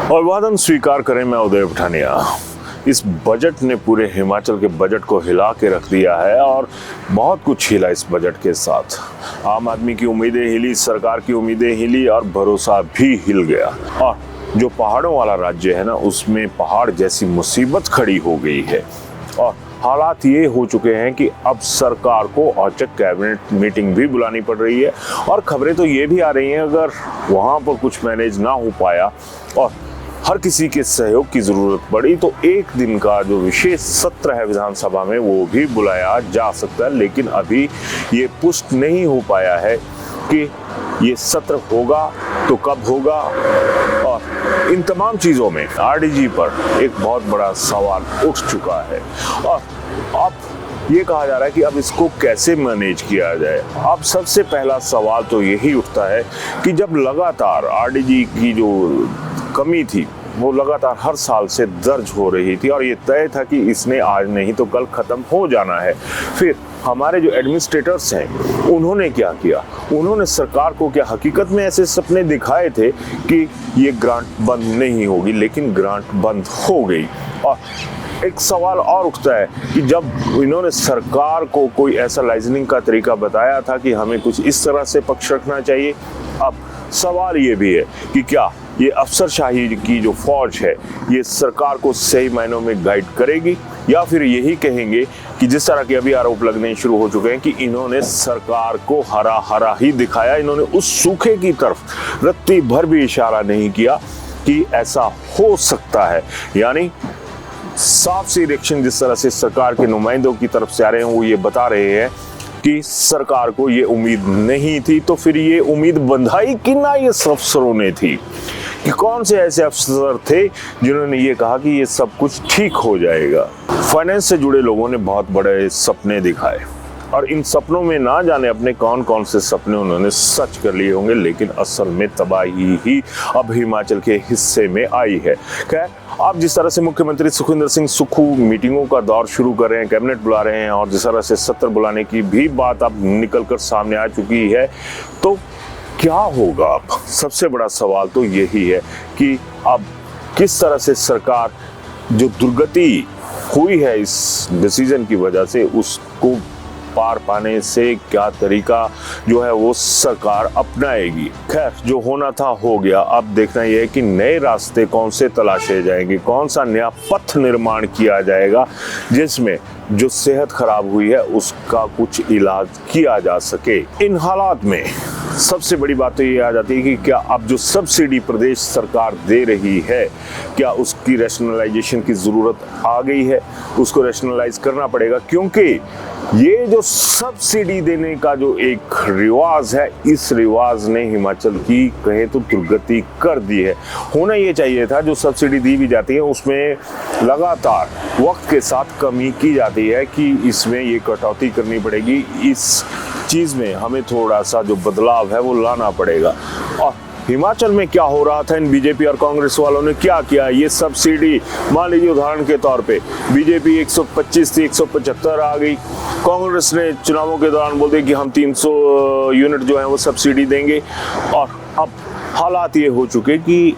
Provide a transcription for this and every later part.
अभिवादन स्वीकार करें, मैं उदय पठानिया। इस बजट ने पूरे हिमाचल के बजट को हिला के रख दिया है और बहुत कुछ हिला इस बजट के साथ। आम आदमी की उम्मीदें हिली, सरकार की उम्मीदें हिली और भरोसा भी हिल गया। और जो पहाड़ों वाला राज्य है ना, उसमें पहाड़ जैसी मुसीबत खड़ी हो गई है और हालात ये हो चुके हैं कि अब सरकार को औचक कैबिनेट मीटिंग भी बुलानी पड़ रही है। और खबरें तो ये भी आ रही हैं, अगर वहाँ पर कुछ मैनेज ना हो पाया और हर किसी के सहयोग की जरूरत पड़ी तो एक दिन का जो विशेष सत्र है विधानसभा में वो भी बुलाया जा सकता है। लेकिन अभी ये पुष्ट नहीं हो पाया है कि ये सत्र होगा तो कब होगा। और इन तमाम चीज़ों में आरडीजी पर एक बहुत बड़ा सवाल उठ चुका है और अब ये कहा जा रहा है कि अब इसको कैसे मैनेज किया जाए। अब सबसे पहला सवाल तो यही उठता है कि जब लगातार आरडीजी की जो कमी थी वो लगातार हर साल से दर्ज हो रही थी और ये तय था कि इसने आज नहीं तो कल ख़त्म हो जाना है। फिर हमारे जो एडमिनिस्ट्रेटर्स हैं उन्होंने क्या किया, उन्होंने सरकार को क्या हकीकत में ऐसे सपने दिखाए थे कि ये ग्रांट बंद नहीं होगी, लेकिन ग्रांट बंद हो गई। और एक सवाल और उठता है कि जब इन्होंने सरकार को कोई ऐसा लाइसेंसिंग का तरीका बताया था कि हमें कुछ इस तरह से पक्ष रखना चाहिए, अब सवाल ये भी है कि क्या ये अफसरशाही की जो फौज है ये सरकार को सही मायनों में गाइड करेगी, या फिर यही कहेंगे कि जिस तरह के अभी आरोप लगने शुरू हो चुके हैं कि इन्होंने सरकार को हरा हरा ही दिखाया, इन्होंने उस सूखे की तरफ रत्ती भर भी इशारा नहीं किया कि ऐसा हो सकता है। यानी साफ सी रिएक्शन जिस तरह से सरकार के नुमाइंदों की तरफ से आ रहे हैं वो ये बता रहे हैं कि सरकार को ये उम्मीद नहीं थी। तो फिर ये उम्मीद बंधाई कि ना ये अफसरों ने थी कि कौन से ऐसे अफसर थे जिन्होंने ये कहा कि ये सब कुछ ठीक हो जाएगा। फाइनेंस से जुड़े लोगों ने बहुत बड़े सपने दिखाए और इन सपनों में ना जाने अपने कौन कौन से सपने उन्होंने सच कर लिए होंगे, लेकिन असल में तबाही ही अब हिमाचल के हिस्से में आई है। खैर, आप जिस तरह से मुख्यमंत्री सुखविंदर सिंह सुक्खू मीटिंगों का दौर शुरू कर रहे हैं, कैबिनेट बुला रहे हैं और जिस तरह से सत्र बुलाने की भी बात अब निकल कर सामने आ चुकी है, तो क्या होगा अब? सबसे बड़ा सवाल तो यही है कि अब किस तरह से सरकार जो दुर्गति हुई है इस डिसीजन की वजह से उसको पार पाने से क्या तरीका जो है वो सरकार अपनाएगी। खैर, जो होना था हो गया। अब देखना यह है कि नए रास्ते कौन से तलाशे जाएंगे, कौन सा नया पथ निर्माण किया जाएगा जिसमें जो सेहत खराब हुई है उसका कुछ इलाज किया जा सके। इन हालात में सबसे बड़ी बात तो ये आ जाती है कि क्या अब जो सब्सिडी प्रदेश सरकार दे रही है क्या उसकी रैशनलाइजेशन की ज़रूरत आ गई है, उसको रैशनलाइज करना पड़ेगा, क्योंकि ये जो सब्सिडी देने का जो एक रिवाज है इस रिवाज ने हिमाचल की कहे तो दुर्गति कर दी है। होना ये चाहिए था जो सब्सिडी दी भी जाती है उसमें लगातार वक्त के साथ कमी की जाती है कि इसमें ये कटौती करनी पड़ेगी, इस चीज़ में हमें थोड़ा सा जो बदलाव है वो लाना पड़ेगा। और हिमाचल में क्या हो रहा था, इन बीजेपी और कांग्रेस वालों ने क्या किया, ये सब्सिडी मान लीजिए उदाहरण के तौर पे बीजेपी 125 थी 175 आ गई, कांग्रेस ने चुनावों के दौरान बोल दिया कि हम 300 यूनिट जो है वो सब्सिडी देंगे। और अब हालात ये हो चुके कि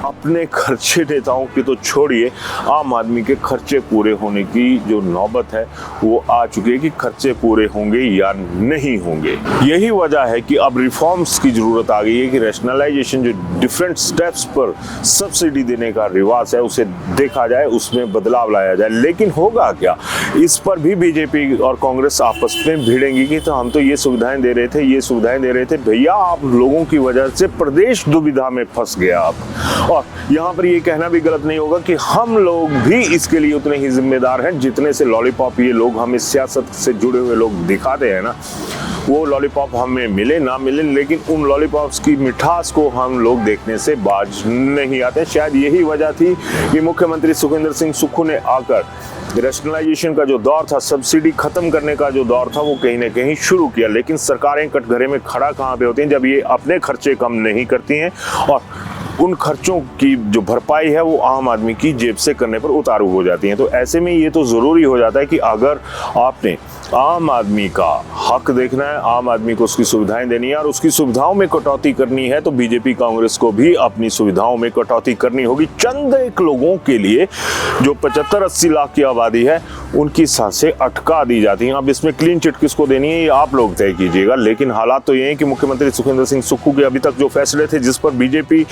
अपने खर्चे नेताओं की तो छोड़िए, आम आदमी के खर्चे पूरे होने की जो नौबत है वो आ चुकी है कि खर्चे पूरे होंगे या नहीं होंगे। यही वजह है कि अब रिफॉर्म्स की ज़रूरत आ गई है कि रैशनलाइजेशन जो डिफरेंट स्टेप्स पर सब्सिडी देने का रिवाज है उसे देखा जाए, उसमें बदलाव लाया जाए। लेकिन होगा क्या, इस पर भी बीजेपी और कांग्रेस आपस में भिड़ेंगी कि तो हम तो ये सुविधाएं दे रहे थे, ये सुविधाएं दे रहे थे। भैया, आप लोगों की वजह से प्रदेश दुविधा में फंस गया अब। और यहाँ पर ये कहना भी गलत नहीं होगा कि हम लोग भी इसके लिए उतने ही जिम्मेदार हैं जितने से लॉलीपॉप ये लोग हमें सियासत से जुड़े हुए लोग दिखाते हैं ना, वो लॉलीपॉप हमें मिले ना मिले, लेकिन उन लॉलीपॉप्स की मिठास को हम लोग देखने से बाज नहीं आते। शायद यही वजह थी कि मुख्यमंत्री सुखविंदर सिंह सुक्खू ने आकर रैशनलाइजेशन का जो दौर था, सब्सिडी खत्म करने का जो दौर था, वो कहीं ना कहीं शुरू किया। लेकिन सरकारें कटघरे में खड़ा कहाँ पे होती हैं जब ये अपने खर्चे कम नहीं करती हैं और उन खर्चों की जो भरपाई है वो आम आदमी की जेब से करने पर उतारू हो जाती हैं। तो ऐसे में ये तो ज़रूरी हो जाता है कि अगर आपने आम आदमी का हक देखना है, आम आदमी को उसकी सुविधाएं देनी है और उसकी सुविधाओं में कटौती करनी है तो बीजेपी कांग्रेस को भी अपनी सुविधाओं में कटौती करनी होगी। चंद एक लोगों के लिए जो 75-80 लाख की आबादी है उनकी सांसें अटका दी जाती हैं। अब इसमें क्लीन चिट किसको देनी है ये आप लोग तय कीजिएगा, लेकिन हालात तो ये हैं कि मुख्यमंत्री सुखविंदर सिंह सुक्खू के अभी तक जो फैसले थे जिस पर बीजेपी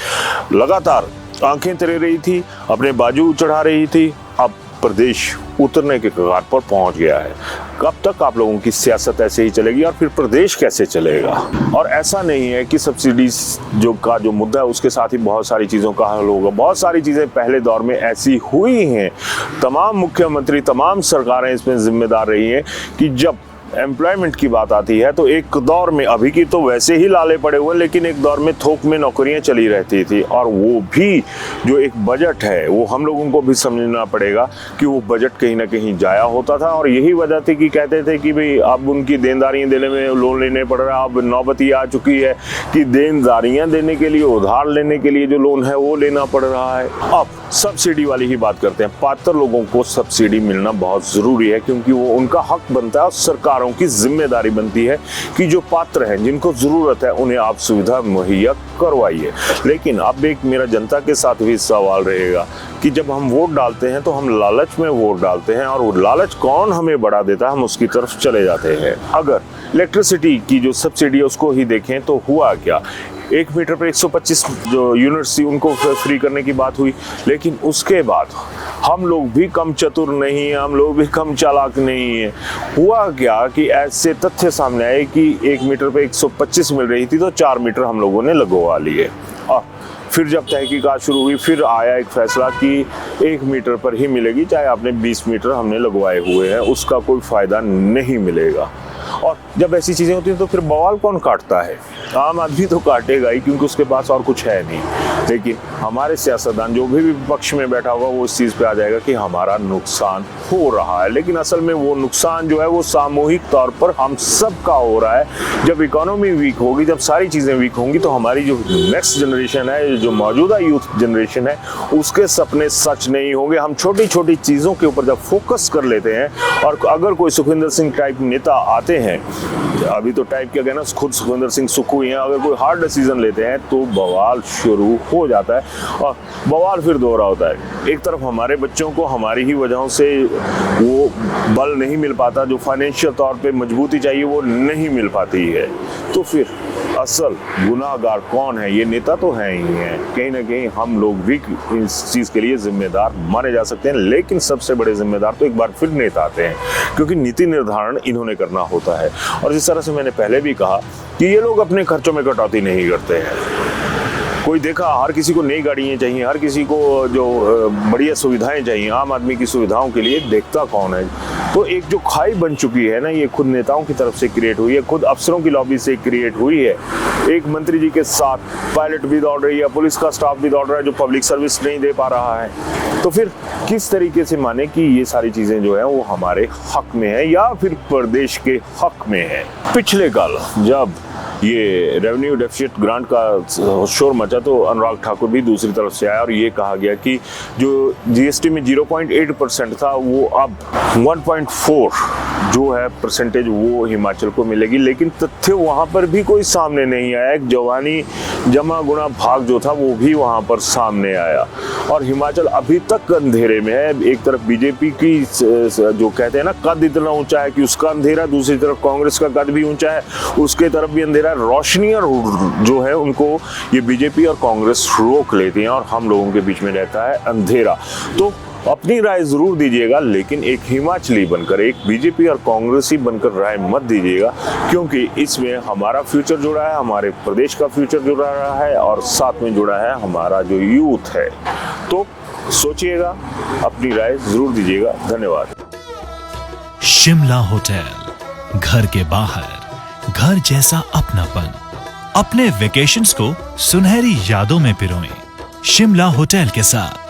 लगातार आंखें तरे रही थी, अपने बाजू चढ़ा रही थी, अब प्रदेश उतरने के कगार पर पहुंच गया है। कब तक आप लोगों की सियासत ऐसे ही चलेगी और फिर प्रदेश कैसे चलेगा? और ऐसा नहीं है कि सब्सिडीज जो मुद्दा है उसके साथ ही बहुत सारी चीज़ों का हल होगा। बहुत सारी चीज़ें पहले दौर में ऐसी हुई हैं, तमाम मुख्यमंत्री तमाम सरकारें इसमें जिम्मेदार रही हैं कि जब एम्प्लॉयमेंट की बात आती है तो एक दौर में, अभी की तो वैसे ही लाले पड़े हुए, लेकिन एक दौर में थोक में नौकरियां चली रहती थी और वो भी जो एक बजट है वो हम लोगों को भी समझना पड़ेगा कि वो बजट कहीं ना कहीं जाया होता था। और यही वजह थी कि कहते थे कि भाई अब उनकी देनदारियां देने में लोन लेने पड़ रहा है। अब नौबत ये आ चुकी है कि देनदारियां देने के लिए, उधार लेने के लिए जो लोन है वो लेना पड़ रहा है। अब सब्सिडी वाली ही बात करते हैं। पात्र लोगों को सब्सिडी मिलना बहुत ज़रूरी है क्योंकि वो उनका हक बनता है और सरकारों की जिम्मेदारी बनती है कि जो पात्र हैं जिनको ज़रूरत है उन्हें आप सुविधा मुहैया करवाइए। लेकिन अब एक मेरा जनता के साथ भी सवाल रहेगा कि जब हम वोट डालते हैं तो हम लालच में वोट डालते हैं और वो लालच कौन हमें बढ़ा देता है, हम उसकी तरफ चले जाते हैं। अगर इलेक्ट्रिसिटी की जो सब्सिडी है उसको ही देखें तो हुआ क्या, 1 मीटर पर 125 जो यूनिट्स थी उनको फ्री करने की बात हुई, लेकिन उसके बाद हम लोग भी कम चतुर नहीं हैं, हम लोग भी कम चालाक नहीं हैं। हुआ क्या कि ऐसे तथ्य सामने आए कि 1 मीटर पे 125 मिल रही थी तो 4 मीटर हम लोगों ने लगवा लिए। और फिर जब तहकीकात शुरू हुई फिर आया एक फैसला कि 1 मीटर पर ही मिलेगी, चाहे आपने 20 मीटर हमने लगवाए हुए हैं उसका कोई फ़ायदा नहीं मिलेगा। और जब ऐसी चीज़ें होती हैं तो फिर बवाल कौन काटता है? आम आदमी तो काटेगा ही क्योंकि उसके पास और कुछ है नहीं। लेकिन हमारे सियासतदान जो भी विपक्ष में बैठा होगा वो इस चीज़ पे आ जाएगा कि हमारा नुकसान हो रहा है, लेकिन असल में वो नुकसान जो है वो सामूहिक तौर पर हम सब का हो रहा है। जब इकोनॉमी वीक होगी, जब सारी चीज़ें वीक होंगी तो हमारी जो नेक्स्ट जनरेशन है, जो मौजूदा यूथ जनरेशन है, उसके सपने सच नहीं होंगे। हम छोटी छोटी चीज़ों के ऊपर जब फोकस कर लेते हैं और अगर कोई सुखविंदर सिंह टाइप नेता आते हैं, अभी तो टाइप क्या कहना, खुद सुखविंदर सिंह सुक्खू हैं, अगर कोई हार्ड डिसीजन लेते हैं तो बवाल शुरू हो जाता है और बवाल फिर दोहरा होता है। एक तरफ हमारे बच्चों को हमारी ही वजहों से वो बल नहीं मिल पाता, जो फाइनेंशियल तौर पे मजबूती चाहिए वो नहीं मिल पाती है, तो फिर असल गुनाहगार कौन है? ये नेता तो है ही है। कहीं ना कहीं हम लोग भी इस चीज़ के लिए जिम्मेदार माने जा सकते हैं, लेकिन सबसे बड़े जिम्मेदार तो एक बार फिर नेता आते हैं क्योंकि नीति निर्धारण इन्होंने करना होता है। और जिस तरह से मैंने पहले भी कहा कि ये लोग अपने खर्चों में कटौती नहीं करते हैं। कोई देखा, हर किसी को नई गाड़ियाँ चाहिए, हर किसी को जो बढ़िया सुविधाएं चाहिए, आम आदमी की सुविधाओं के लिए देखता कौन है? तो एक जो खाई बन चुकी है ना, ये खुद नेताओं की तरफ से क्रिएट हुई है, खुद अफसरों की लॉबी से क्रिएट हुई है। एक मंत्री जी के साथ पायलट भी दौड़ रही है, पुलिस का स्टाफ भी दौड़ रहा है जो पब्लिक सर्विस नहीं दे पा रहा है। तो फिर किस तरीके से माने कि ये सारी चीज़ें जो है वो हमारे हक में है या फिर प्रदेश के हक में है? पिछले कल जब ये रेवेन्यू डेफिसिट ग्रांट का शोर मचा तो अनुराग ठाकुर भी दूसरी तरफ से आया और ये कहा गया कि जो जीएसटी में 0.8% था वो अब 1.4 जो है परसेंटेज वो हिमाचल को मिलेगी। लेकिन तथ्य वहाँ पर भी कोई सामने नहीं आया। एक जवानी जमा गुणा भाग जो था वो भी वहाँ पर सामने आया और हिमाचल अभी तक अंधेरे में है। एक तरफ बीजेपी की जो कहते हैं ना कद इतना ऊंचा है कि उसका अंधेरा, दूसरी तरफ कांग्रेस का कद भी ऊंचा है, उसके तरफ भी अंधेरा। रोशनी और जो है उनको ये बीजेपी और कांग्रेस रोक लेती हैं और हम लोगों के बीच में रहता है अंधेरा। तो अपनी राय जरूर दीजिएगा, लेकिन एक हिमाचली बनकर, एक बीजेपी और कांग्रेसी बनकर राय मत दीजिएगा, क्योंकि इसमें हमारा फ्यूचर जुड़ा है, हमारे प्रदेश का फ्यूचर जुड़ा रहा है और साथ में जुड़ा है हमारा जो यूथ है। तो सोचिएगा, अपनी राय जरूर दीजिएगा। धन्यवाद। शिमला होटल, घर के बाहर घर जैसा अपनापन। अपने वेकेशंस को सुनहरी यादों में पिरोएं शिमला होटल के साथ।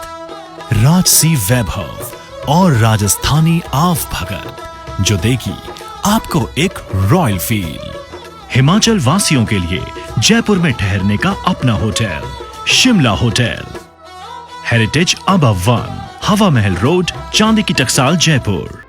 राजसी वैभव और राजस्थानी आव भगत जो देगी आपको एक रॉयल फील। हिमाचल वासियों के लिए जयपुर में ठहरने का अपना hotel Shimla hotel. Heritage above 1, हवा महल रोड, चांदी की टकसाल, जयपुर।